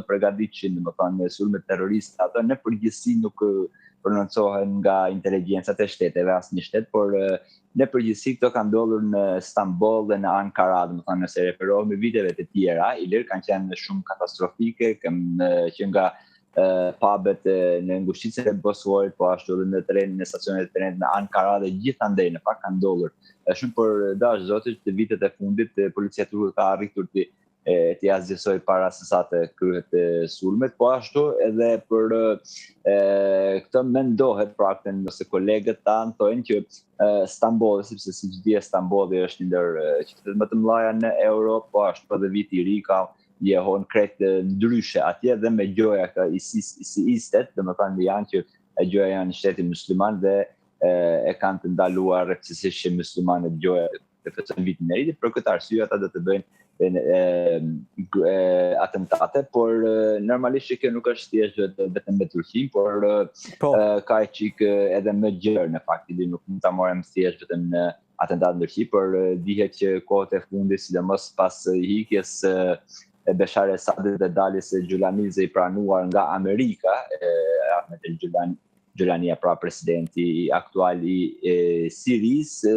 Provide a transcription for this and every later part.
përgatitëshin, domethënë sulmet terroriste, ato në përgjithësi nuk prononcohen nga inteligjencat e shteteve, asnjë shtet, por në përgjithësi këto kanë ndodhur në Stamboll dhe në Ankara, domethënë nëse referohemi viteve të tjera, i lirë kanë qenë shumë katastrofike, që nga pubet në ngushticën e Bosuarit, po ashtu edhe në trenin, në stacionet e trenit në Ankara dhe gjithandej në fakt kanë ndodhur shumë për dash zotit të vitet e fundit, policia turke ka arritur të azgjësoj para se sa të kryhet sulmet, po ashtu edhe për këtë mendohet praktikën nëse kolegët tanë thonë që Stambolli, sepse siç di Stambolli është një ndër qytetet më të mëdha në Europë, po ashtu edhe viti i ri ka jehon krejt ndryshe atje dhe me gjoja ka ISIS-tet, domethënë janë që gjoja janë shteti musliman dhe e kanë të ndaluar rëndësisht që muslimanët gjoja të festojnë vitin e ri, për këtë arsye ata do të bëjnë atentate, por normalisht kjo nuk është thjesht vetëm me Turqinë, por ka e çik edhe më gjerë në fakt, nuk mund ta marrim thjesht vetëm në atentat në Turqi, por dihet që kohët e fundit, sidomos pas ikjes e Bashar Esadit dhe daljes së Gjulanize i pranuar nga Amerika, Ahmet Gjulania, pra presidenti aktual i Sirisë,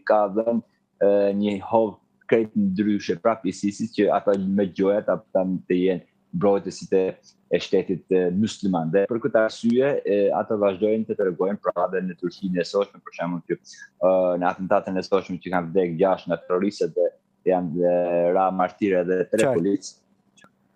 ka dhënë një hovë krejt ndryshe prapë ISIS-it që ata me gjoja të jenë mbrojtësit e shtetit musliman. Dhe për këtë arsye ata vazhdojnë të tregojnë pra dhe në Turqinë e sotshme, për shembull që në atentatën e sotshme që kanë vdekur 6 nga terroristët dhe janë ra martire dhe 3 policë.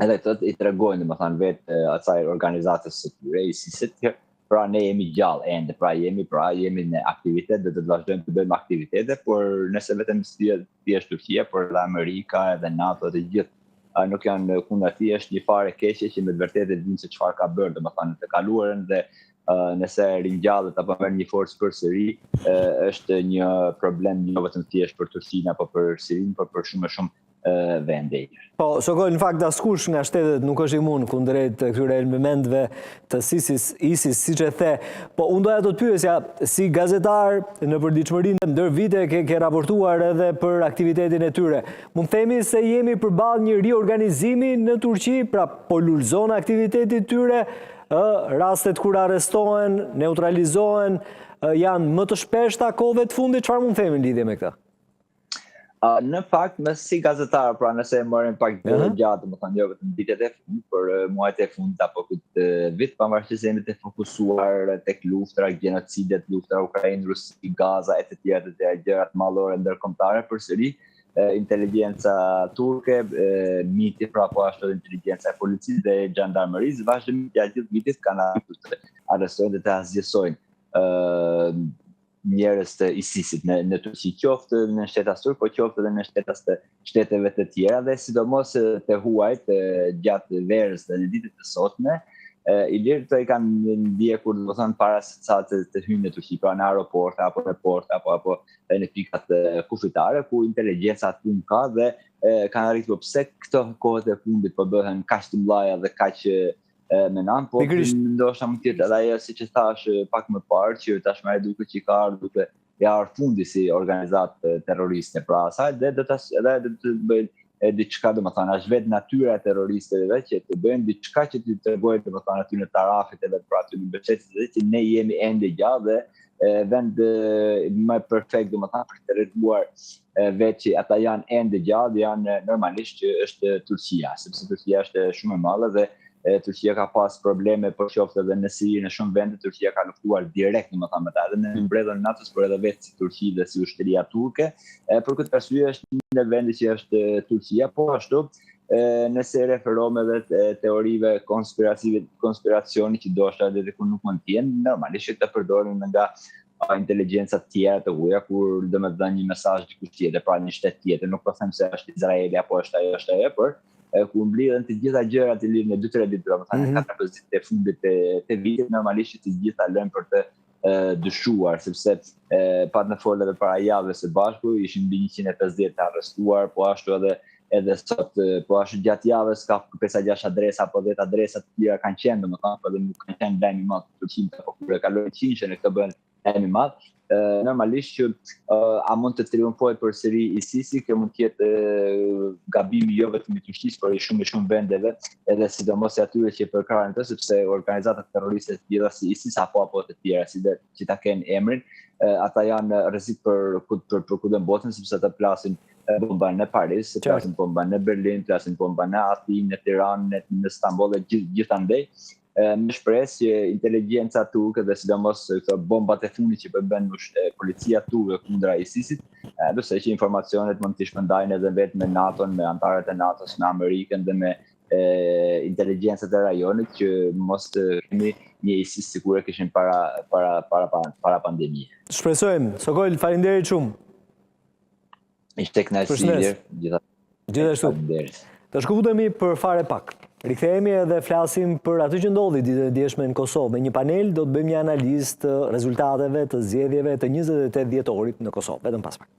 Edhe këtë i tregojnë, domethënë vetë asaj organizatës së tyre, ISIS-it, pra ne jemi gjallë ende, pra jemi në aktivitet dhe të vazhdojmë të bëjmë aktivitete, por nëse vetëm thjesht Turqia, por edhe Amerika edhe NATO dhe gjithë nuk janë kundër atij, është një farë keqe që me të vërtetë dinë se çfarë ka bërë, domethënë të kaluarën dhe nëse ringjallet apo merr një forcë përsëri, është një problem jo vetëm thjesht për Turqinë apo për Sirinë, por për shumë vende. Po, shokoj, në fakt askush nga shtetet nuk është imun kundrejt këtyre elementëve të ISIS, siç e the. Po unë doja të pyesja, si gazetar në përditshmërinë ndër vite ke raportuar edhe për aktivitetin e tyre. Mund themi se jemi përballë një riorganizimi në Turqi, pra po lulëzon aktivitetin e tyre, rastet kur arrestohen, neutralizohen, janë më të shpeshta kohëve të fundit, çfarë mund themi në lidhje me këtë? Në fakt, si gazetar, pra nëse e marrim pak gjatë, domethënë jo vetëm vitet e fundit, por muajt e fundit apo këtë vit, pavarësisht se jemi të fokusuar tek luftra, genocidet, luftra Ukrainë, Rusi, Gaza e të tjera gjërat mallore ndërkombëtare përsëri, inteligjenca turke, MIT, pra po ashtu edhe inteligjenca e policisë dhe xhandarmerisë, vazhdimisht gjatë gjithë vitit kanë arritur të arrestojnë dhe të azgjësojnë njerëz të ISIS-it në Turqi, qoftë në shtetas turk, po qoftë edhe në shtetas të shteteve të tjera dhe sidomos të huajt gjatë verës dhe në ditët e sotme, i lirë të i kanë ndjekur, domethënë para se sa të hyjnë në Turqi, pra në aeroporte apo në porte apo në pikat kufitare, ku inteligjenca turke ka dhe kanë arritur pse këto kohët e fundit po bëhen kaq të mëdha dhe kaq me nam, po ndoshta mund të jetë edhe ajo siç e thash pak më parë, që tashmë ai duket që ka ardhur ja fundi si organizatë terroriste pra asaj dhe do të bëjnë diçka, domethënë është vetë natyra e terroristëve që të bëjnë diçka që të tregojë domethënë aty në tarafet edhe pra aty në beqetit që ne jemi ende gjallë dhe vend më perfekt domethënë për të treguar vetë që ata janë ende gjallë, janë normalisht që është Turqia, sepse Turqia është shumë e madhe dhe Turqia ka pas probleme për qoftë edhe në Siri, në shumë vende Turqia ka luftuar direkt, domethënë me ta, edhe në mbledhjen e NATO-s, por edhe vetë si Turqi dhe si ushtria turke. Për këtë arsye është një nga vendet që është Turqia, po ashtu nëse referohem edhe te teorive konspiracioni që ndoshta edhe ku nuk mund të jenë, normalisht të përdoren nga inteligjenca të tjera të huaja kur do të dhanë një mesazh dikush tjetër, pra një shtet tjetër, nuk po them se është Izraeli apo është ajo, por ku mblidhen të gjitha gjërat e lidhur me 2-3 ditë, domethënë 4-5 ditë të fundit të vitit, normalisht të gjitha lënë për të dyshuar, sepse pat në folë edhe para javës së bashku, ishin mbi 150 të arrestuar, po ashtu edhe sot, po ashtu gjatë javës ka 5-6 adresa apo 10 adresa të tjera kanë qenë, domethënë, por nuk kanë qenë lajm i madh të Turqisë, apo kur e kalojnë 100 në këtë bën lajm i madh. normalisht që a mund të triumfoj përsëri ISIS-i, kjo mund të jetë gabimi jo vetëm i Turqisë, por i shumë vendeve, edhe sidomos atyre që përkrahen të, sepse organizatat terroriste të tjera si ISIS apo të tjera që ta kenë emrin, ata janë rrezik për kudo në botën, sepse ata plasin bomba në Paris, plasin bomba në Berlin, plasin bomba në Athinë, në Tiranë, në Istanbul dhe gjithandej. Me shpresë që inteligjenca turke dhe sidomos bombat e fundit që bën policia turke kundra ISIS-it, dose që informacionet mund të shpërndajnë edhe vetë me NATO-n, me antarët e NATO-s, me Amerikën dhe me inteligjencët e rajonit që mos të kemi një ISIS sikur e kishin para pandemie. Shpresojmë. Sokol, faleminderit shumë. Ishte kënaqësi gjithashtu. Të shkëputemi për fare pak. Rikthehemi edhe flasim për atë që ndodhi ditën e djeshme në Kosovë. Me një panel do të bëjmë një analizë të rezultateve të zgjedhjeve të 28 dhjetorit në Kosovë. Vetëm pas pak.